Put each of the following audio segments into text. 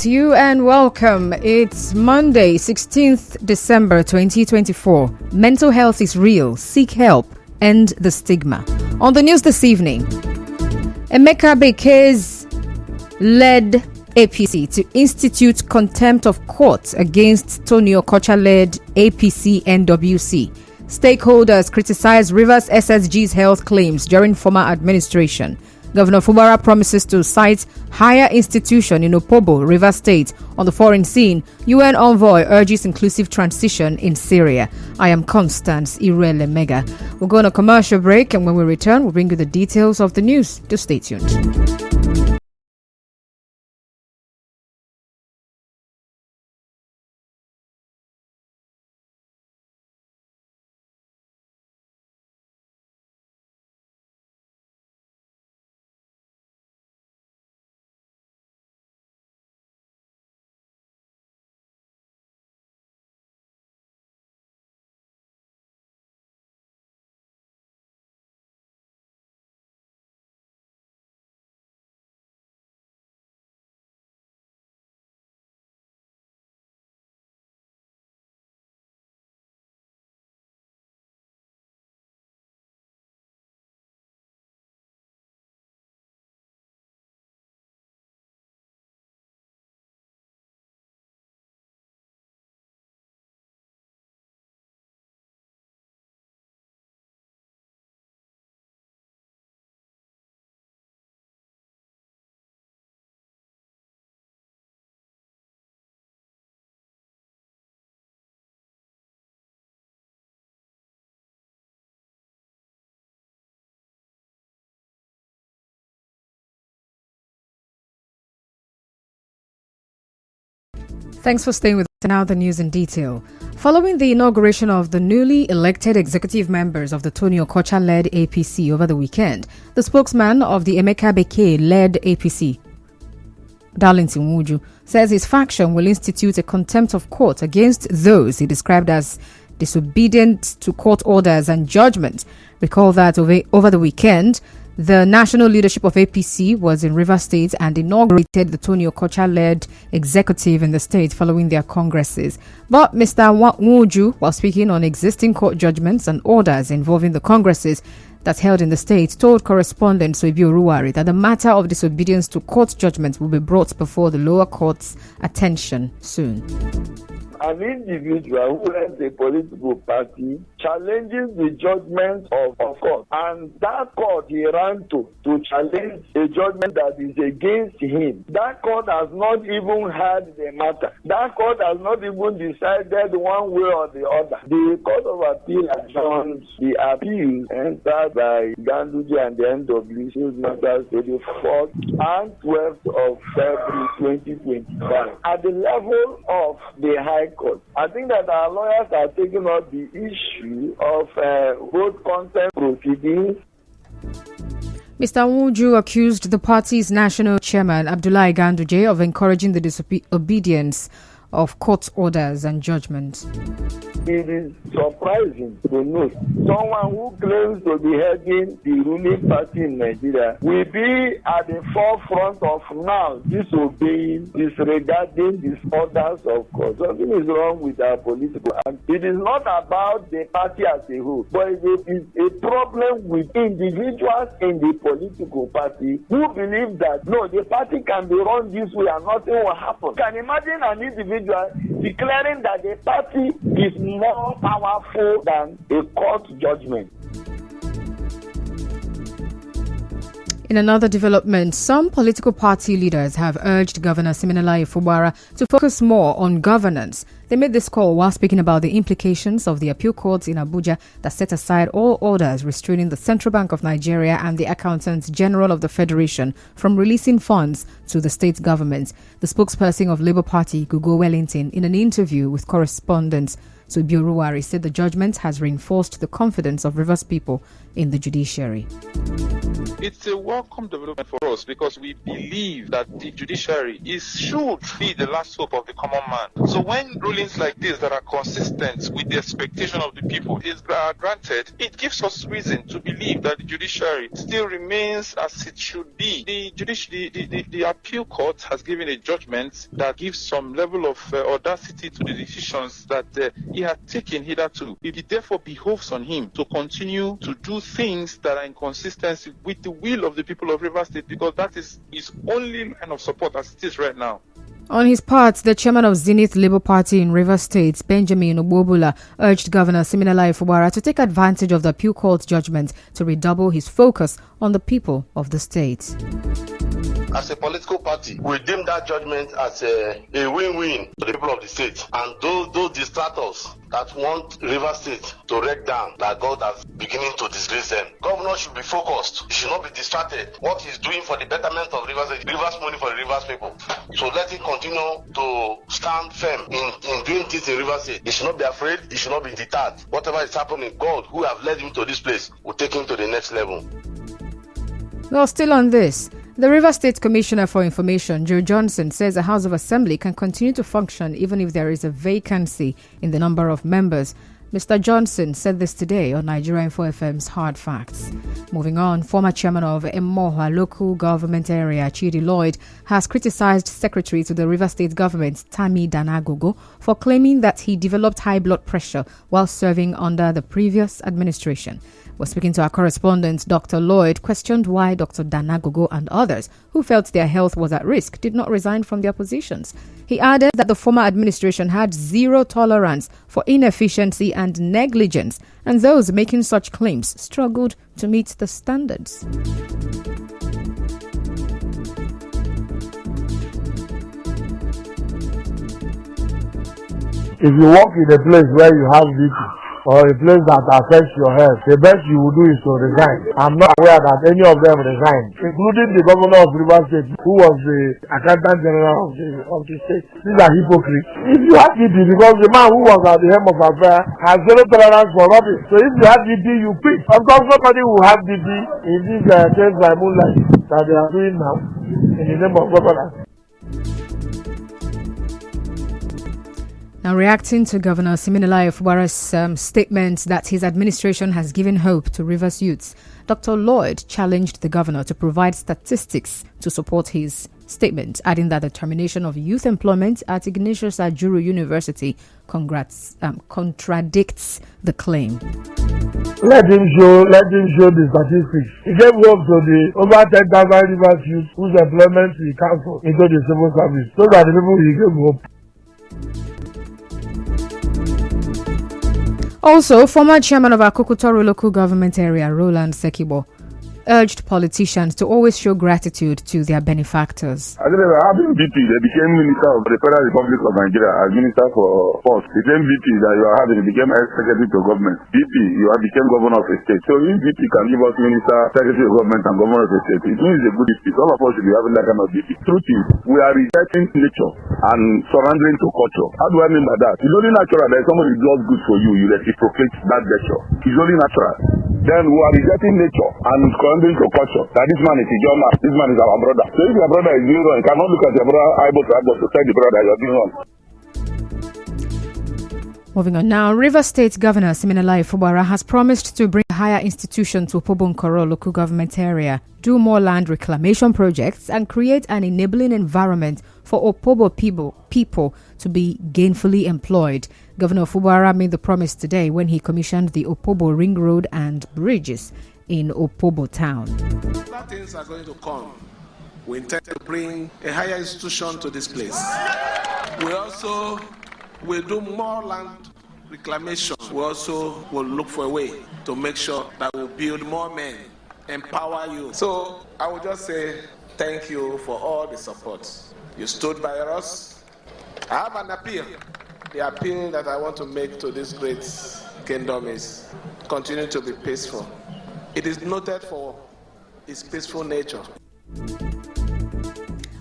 to you and welcome. It's Monday, 16th December 2024. Mental health is real. Seek help. End the stigma. On the news this evening, Emeka Beke's led APC to institute contempt of court against Tony Okocha-led APC NWC. Stakeholders criticize Rivers SSG's health claims during former administration. Governor Fubara promises to cite higher institution in Opobo, Rivers State. On the foreign scene, UN envoy urges inclusive transition in Syria. I am Constance Irelemega. We'll go on a commercial break, and when we return, we'll bring you the details of the news. Just stay tuned. Thanks for staying with us. Now the news in detail. Following the inauguration of the newly elected executive members of the Tony Okocha-led APC over the weekend, the spokesman of the Emeka Beke-led APC, Darlington Wuju, says his faction will institute a contempt of court against those he described as disobedient to court orders and judgment. Recall that over the weekend, the national leadership of APC was in Rivers State and inaugurated the Tony Okocha-led executive in the state following their congresses. But Mr. Wuju, while speaking on existing court judgments and orders involving the congresses that held in the state, told correspondent Soibi Oruwari that the matter of disobedience to court judgments will be brought before the lower court's attention soon. An individual who runs a political party challenges the judgment of a court, and that court he ran to challenge a judgment that is against him. That court has not even heard the matter. That court has not even decided one way or the other. The Court of Appeal adjourned the appeal entered by Ganduje and the NWC matters to the 4th and 12th of February 2025. At the level of the High Court, I think that our lawyers are taking up the issue of both contempt proceedings. Mr. Wuju accused the party's national chairman, Abdullahi Ganduje, of encouraging the disobedience of court orders and judgments. It is surprising to note someone who claims to be heading the ruling party in Nigeria will be at the forefront of now disobeying, disregarding these orders of court. Something is wrong with our political act. It is not about the party as a whole, but it is a problem with individuals in the political party who believe that no, the party can be run this way and nothing will happen. Can imagine an individual declaring that the party is more powerful than a court judgment. In another development, some political party leaders have urged Governor Siminalayi Fubara to focus more on governance. They made this call while speaking about the implications of the appeal courts in Abuja that set aside all orders restraining the Central Bank of Nigeria and the Accountant General of the Federation from releasing funds to the state government. The spokesperson of Labour Party, Gugu Wellington, in an interview with correspondents Soibi Oruwari, said the judgment has reinforced the confidence of Rivers people in the judiciary. It's a welcome development for us because we believe that the judiciary should be the last hope of the common man. So when rulings like this that are consistent with the expectation of the people is granted, it gives us reason to believe that the judiciary still remains as it should be. The appeal court has given a judgment that gives some level of audacity to the decisions that he had taken hitherto. It therefore behoves on him to continue to do things that are in consistency with the will of the people of Rivers State, because that is his only line of support as it is right now. On his part, the chairman of Zenith Labour Party in Rivers State, Benjamin Ogbobula, urged Governor Siminalayi Fubara to take advantage of the appeal court judgment to redouble his focus on the people of the state. As a political party, we deem that judgment as a win-win for the people of the state. And those distractors that want Rivers State to wreck down, that God is beginning to disgrace them. Governor should be focused. He should not be distracted. What he's doing for the betterment of Rivers State, Rivers money for the Rivers people. So let him continue to stand firm in doing things in Rivers State. He should not be afraid. He should not be deterred. Whatever is happening, God, who have led him to this place, will take him to the next level. Well, still on this, the Rivers State Commissioner for Information, Joe Johnson, says the House of Assembly can continue to function even if there is a vacancy in the number of members. Mr. Johnson said this today on Nigeria Info FM's Hard Facts. Moving on, former chairman of Emohua local government area, Chidi Lloyd, has criticized Secretary to the Rivers State government, Tami Danagogo, for claiming that he developed high blood pressure while serving under the previous administration. We're speaking to our correspondent, Dr. Lloyd, questioned why Dr. Danagogo and others who felt their health was at risk did not resign from their positions. He added that the former administration had zero tolerance for inefficiency and negligence, and those making such claims struggled to meet the standards. If you work in a place where you have BP, or a place that affects your health, the best you will do is to resign. I'm not aware that any of them resigned, including the governor of Rivers State, who was the accountant general of the state. These are hypocrites. If you have BP, because the man who was at the helm of affairs has zero tolerance for rubbish. So if you have BP, you quit. Of course, nobody will have BP in this case by moonlight that they are doing now in the name of governance. Now, reacting to Governor Siminalayi Fubara's statement that his administration has given hope to Rivers youths, Dr. Lloyd challenged the governor to provide statistics to support his statement, adding that the termination of youth employment at Ignatius Ajuru University contradicts the claim. Let him show the statistics. He gave hope to the over 10,000 Rivers youths whose employment he cancelled into the civil service. Those are the people he gave hope. Also, former chairman of Akokutoro local government area, Roland Sekibo, urged politicians to always show gratitude to their benefactors. Having BP, they became Minister of the Federal Republic of Nigeria as Minister for Force. The same BP that you are having became Secretary to Government. BP, you have became Governor of a state. So if BP can give us Minister, Secretary of Government and Governor of a state, it means a good BP. All of us should be having that kind of BP. Truth is, we are rejecting nature and surrendering to culture. How do I mean by that? It's only natural that somebody does good for you, you reciprocate that gesture. It's only natural. Then we are rejecting nature and surrendering to culture. That this man is a John, this man is our brother. So if your brother is doing wrong, you cannot look at your brother eyeball to eyeball to tell the brother you are doing wrong. Moving on now, Rivers State Governor Siminalayi Fubara has promised to bring a higher institution to Opobo-Nkoro local government area, do more land reclamation projects, and create an enabling environment for Opobo people to be gainfully employed. Governor Fubara made the promise today when he commissioned the Opobo Ring Road and bridges in Opobo town. Other things are going to come. We intend to bring a higher institution to this place. We also will do more land reclamation. We also will look for a way to make sure that we'll build more men, empower you. So I will just say thank you for all the support. You stood by us. I have an appeal. The appeal that I want to make to this great kingdom is continue to be peaceful. It is noted for its peaceful nature.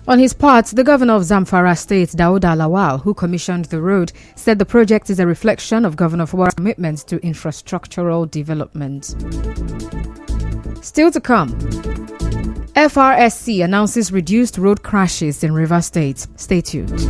On his part, the governor of Zamfara State, Dauda Lawal, who commissioned the road, said the project is a reflection of Governor Fubara's commitment to infrastructural development. Still to come. FRSC announces reduced road crashes in Rivers State. Stay tuned.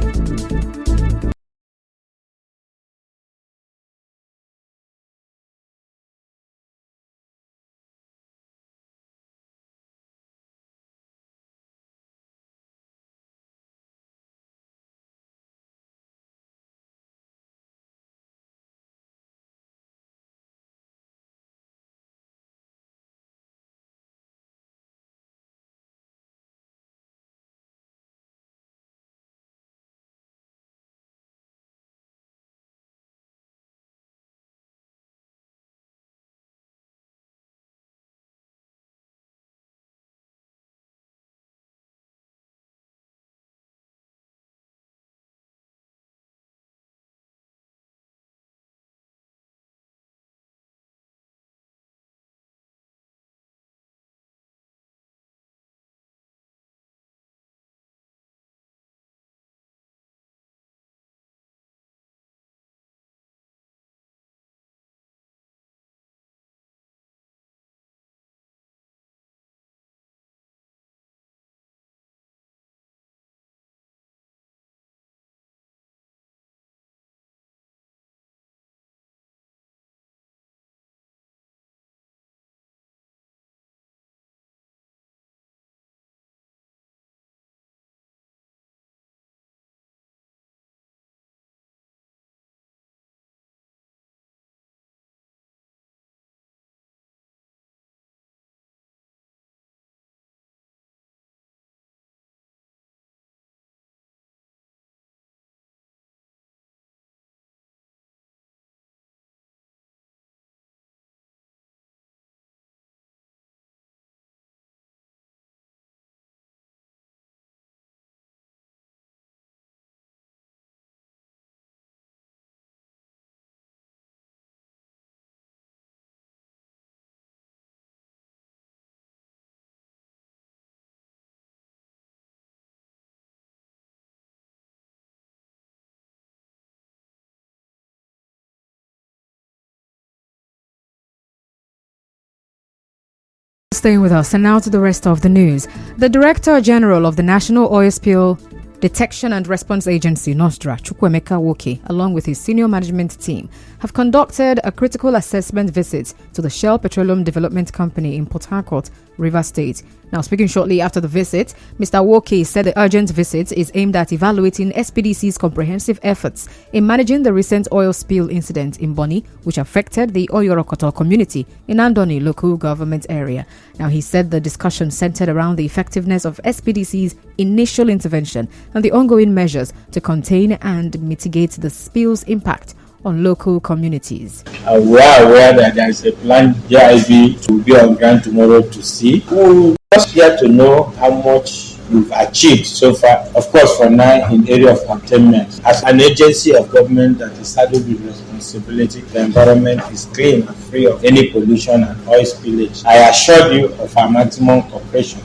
Staying with us, and now to the rest of the news. The Director General of the National Oil Spill Detection and Response Agency, NOSDRA, Chukwuemeka Woke, along with his senior management team, have conducted a critical assessment visit to the Shell Petroleum Development Company in Port Harcourt, Rivers State. Now, speaking shortly after the visit, Mr. Woke said the urgent visit is aimed at evaluating SPDC's comprehensive efforts in managing the recent oil spill incident in Bonny, which affected the Oyorokoto community in Andoni local government area. Now, he said the discussion centered around the effectiveness of SPDC's initial intervention and the ongoing measures to contain and mitigate the spill's impact on local communities. We are aware that there is a planned GIB to be on ground tomorrow to see. We just here to know how much we've achieved so far. Of course, for now, in area of containment. As an agency of government that is saddled with responsibility, the environment is clean and free of any pollution and oil spillage. I assure you of our maximum cooperation.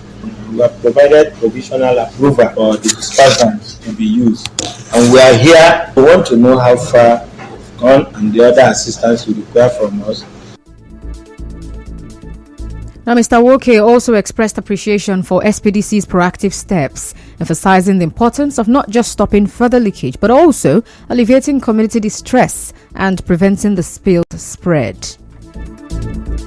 We have provided provisional approval for the dispersants to be used. And we are here. We want to know how far on and the other assistance we require from us. Now, Mr. Woke also expressed appreciation for SPDC's proactive steps, emphasizing the importance of not just stopping further leakage, but also alleviating community distress and preventing the spill spread.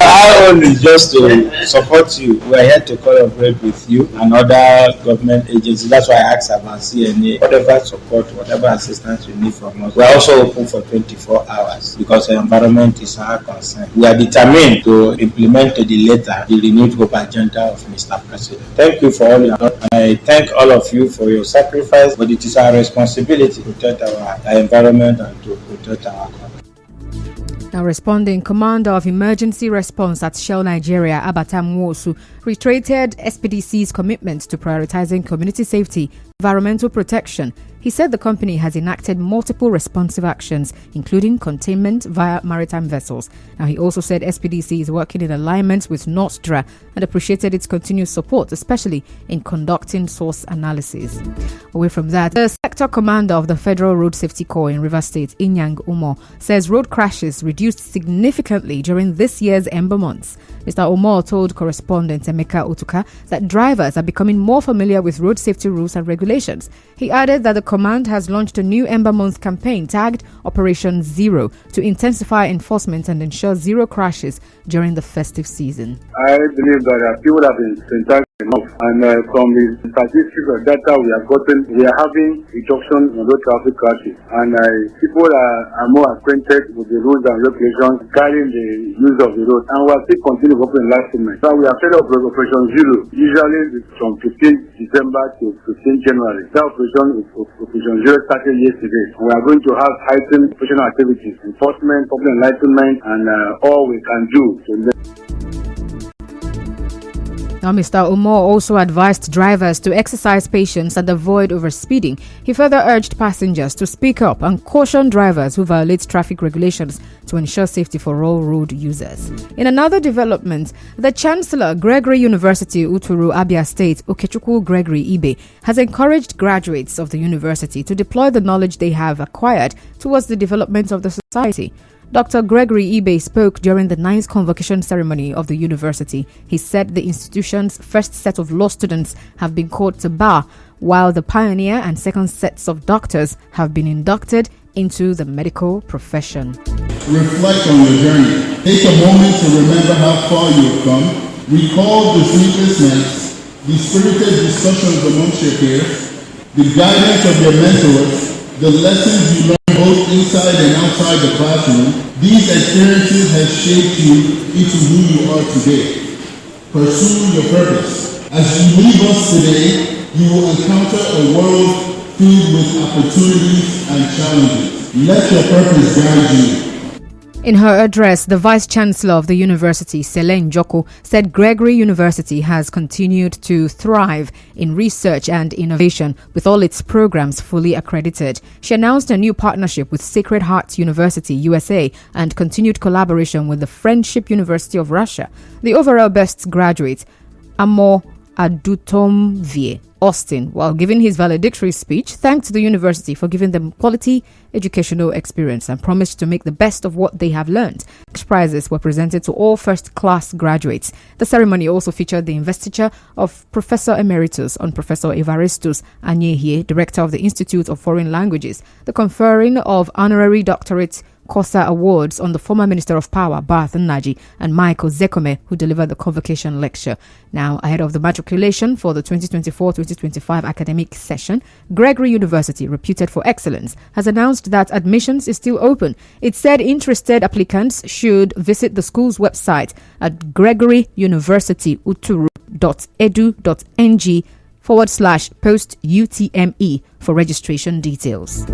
Our own is just to support you. We are here to collaborate with you and other government agencies. That's why I asked about CNA. Whatever support, whatever assistance you need from us. We are also open for 24 hours because the environment is our concern. We are determined to implement to the letter the renewed hope agenda of Mr. President. Thank you for all your help. I thank all of you for your sacrifice, but it is our responsibility to protect our environment and to protect our country. Now, responding, Commander of Emergency Response at Shell Nigeria, Abatam Nwosu, reiterated SPDC's commitment to prioritizing community safety, environmental protection. He said the company has enacted multiple responsive actions, including containment via maritime vessels. Now, he also said SPDC is working in alignment with NOSDRA and appreciated its continued support, especially in conducting source analysis. Away from that, the sector commander of the Federal Road Safety Corps in Rivers State, Inyang Umo, says road crashes reduced significantly during this year's Ember months. Mr. Omor told correspondent Emeka Otuka that drivers are becoming more familiar with road safety rules and regulations. He added that the command has launched a new Ember Month campaign tagged Operation Zero to intensify enforcement and ensure zero crashes during the festive season. I believe that people have been sensitized enough, and from the statistics or data we have gotten, we are having reduction in road traffic crashes, and people are more acquainted with the rules and regulations guiding the use of the road, and we are still continuing open enlightenment. So we have set up Operation Zero, usually from 15th December to 15th January. That Operation Zero started yesterday. We are going to have heightened operational activities, enforcement, public enlightenment, and all we can do to Now, Mr. Omor also advised drivers to exercise patience and avoid overspeeding. He further urged passengers to speak up and caution drivers who violate traffic regulations to ensure safety for all road users. In another development, the Chancellor, Gregory University, Uturu, Abia State, Okechukwu Gregory Ibe, has encouraged graduates of the university to deploy the knowledge they have acquired towards the development of the society. Dr. Gregory Ibe spoke during the 9th convocation ceremony of the university. He said the institution's first set of law students have been called to bar, while the pioneer and second sets of doctors have been inducted into the medical profession. Reflect on your journey. Take a moment to remember how far you have come. Recall the sleepless nights, the spirited discussions amongst your peers, the guidance of your mentors, the lessons you learned both inside and outside the classroom. These experiences have shaped you into who you are today. Pursue your purpose. As you leave us today, you will encounter a world filled with opportunities and challenges. Let your purpose guide you. In her address, the Vice Chancellor of the university, Selene Joko, said Gregory University has continued to thrive in research and innovation with all its programs fully accredited. She announced a new partnership with Sacred Heart University, USA, and continued collaboration with the Friendship University of Russia. The overall best graduate, Amo Adutomvie Austin, while giving his valedictory speech, thanked the university for giving them quality educational experience and promised to make the best of what they have learned. Prizes were presented to all first-class graduates. The ceremony also featured the investiture of Professor Emeritus on Professor Evaristus Anyehie, Director of the Institute of Foreign Languages, the conferring of honorary doctorate COSA awards on the former Minister of Power, Bath Nnaji, and Michael Zekome, who delivered the convocation lecture. Now, ahead of the matriculation for the 2024-2025 academic session, Gregory University, reputed for excellence, has announced that admissions is still open. It said interested applicants should visit the school's website at gregoryuniversity.edu.ng/post-UTME for registration details.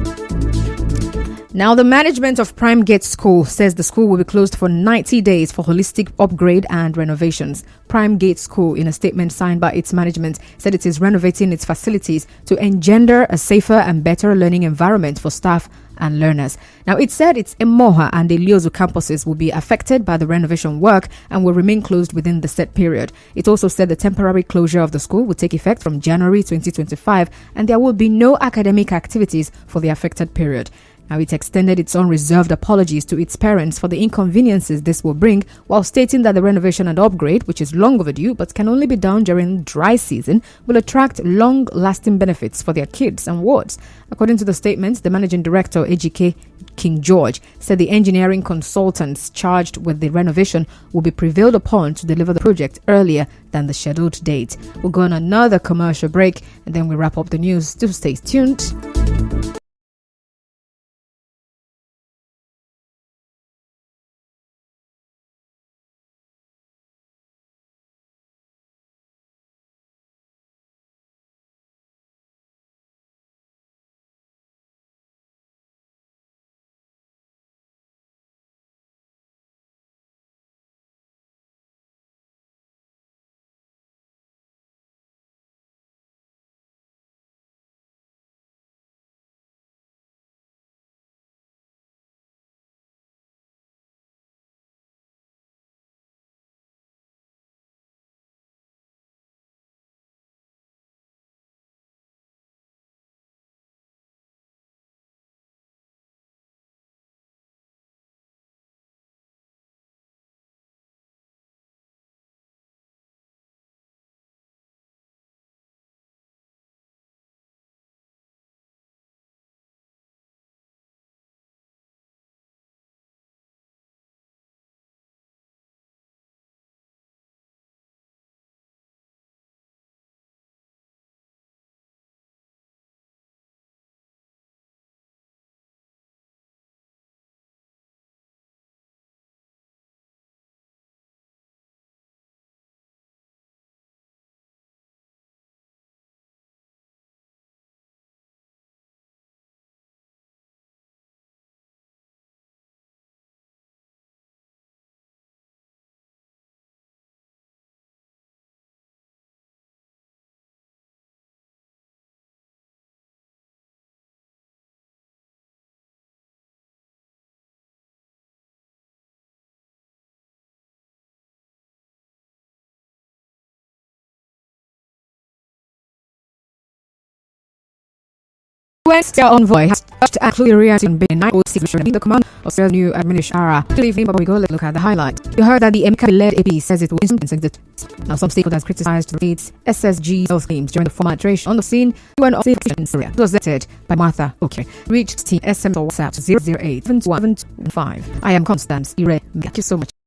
Now, the management of Prime Gate School says the school will be closed for 90 days for holistic upgrade and renovations. Prime Gate School, in a statement signed by its management, said it is renovating its facilities to engender a safer and better learning environment for staff and learners. Now, it said its Emoha and Eliozu campuses will be affected by the renovation work and will remain closed within the set period. It also said the temporary closure of the school will take effect from January 2025 and there will be no academic activities for the affected period. Now, it extended its unreserved apologies to its parents for the inconveniences this will bring, while stating that the renovation and upgrade, which is long overdue but can only be done during dry season, will attract long-lasting benefits for their kids and wards. According to the statement, the managing director, Ejike King George, said the engineering consultants charged with the renovation will be prevailed upon to deliver the project earlier than the scheduled date. We'll go on another commercial break and then we wrap up the news. Do stay tuned. West envoy has touched Clurias in Benin 906 in the command of Australia's new administration. Good evening, but we go look at the highlight. You heard that the Emeka-led AP says it will implement it. Now, some stakeholders criticized the state's SSG health claims during the former administration. On the scene, UN in Syria. It was edited by Martha. Okay, reach team SM or WhatsApp 008 715. I am Constance Ire. Thank you so much.